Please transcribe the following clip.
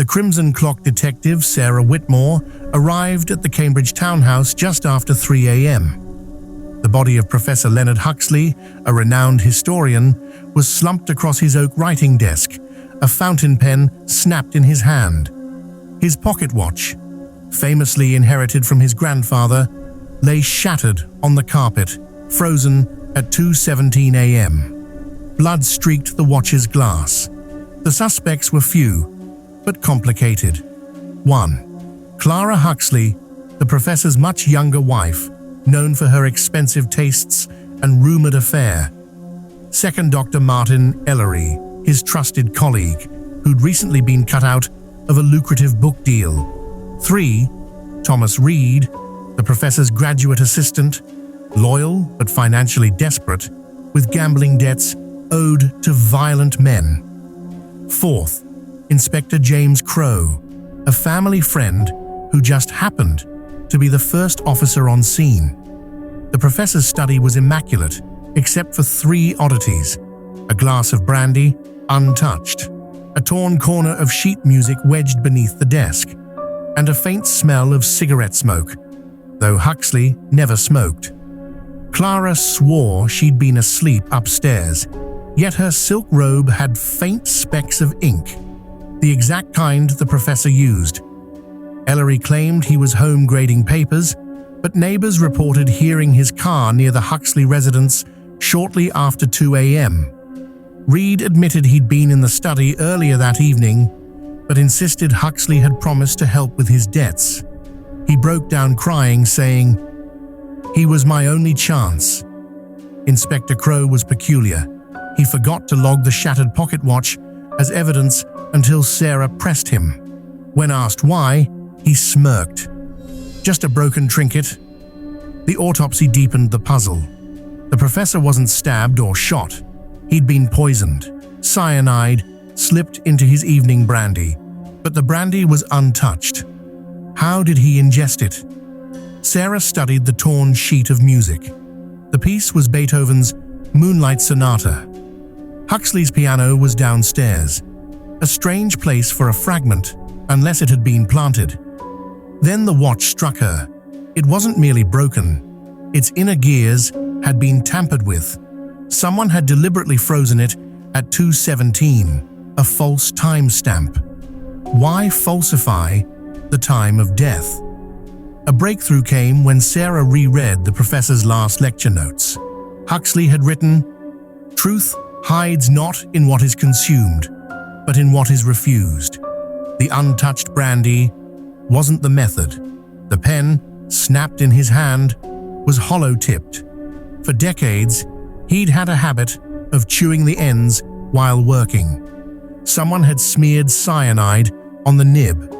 Crimson Clock detective Sarah Whitmore arrived at the Cambridge townhouse just after 3 a.m. The body of Professor Leonard Huxley, a renowned historian, was slumped across his oak writing desk, a fountain pen snapped in his hand. His pocket watch, famously inherited from his grandfather, lay shattered on the carpet, frozen at 2:17 a.m. Blood streaked the watch's glass. The suspects were few, but complicated. 1. Clara Huxley, the professor's much younger wife, known for her expensive tastes and rumored affair. 2. Dr. Martin Ellery, his trusted colleague, who'd recently been cut out of a lucrative book deal. 3. Thomas Reed, the professor's graduate assistant, loyal but financially desperate, with gambling debts owed to violent men. 4th, Inspector James Crowe, a family friend who just happened to be the first officer on scene. The professor's study was immaculate, except for 3 oddities: a glass of brandy, untouched, a torn corner of sheet music wedged beneath the desk, and a faint smell of cigarette smoke, though Huxley never smoked. Clara swore she'd been asleep upstairs, yet her silk robe had faint specks of ink, the exact kind the professor used. Ellery claimed he was home grading papers, but neighbors reported hearing his car near the Huxley residence shortly after 2 a.m. Reed admitted he'd been in the study earlier that evening, but insisted Huxley had promised to help with his debts. He broke down crying, saying, "He was my only chance." Inspector Crowe was peculiar. He forgot to log the shattered pocket watch as evidence until Sarah pressed him. When asked why, he smirked. "Just a broken trinket." The autopsy deepened the puzzle. The professor wasn't stabbed or shot. He'd been poisoned. Cyanide slipped into his evening brandy, but the brandy was untouched. How did he ingest it? Sarah studied the torn sheet of music. The piece was Beethoven's Moonlight Sonata. Huxley's piano was downstairs, a strange place for a fragment, unless it had been planted. Then the watch struck her. It wasn't merely broken. Its inner gears had been tampered with. Someone had deliberately frozen it at 2:17, a false timestamp. Why falsify the time of death? A breakthrough came when Sarah reread the professor's last lecture notes. Huxley had written, "Truth hides not in what is consumed, but in what is refused." The untouched brandy wasn't the method. The pen, snapped in his hand, was hollow-tipped. For decades, he'd had a habit of chewing the ends while working. Someone had smeared cyanide on the nib,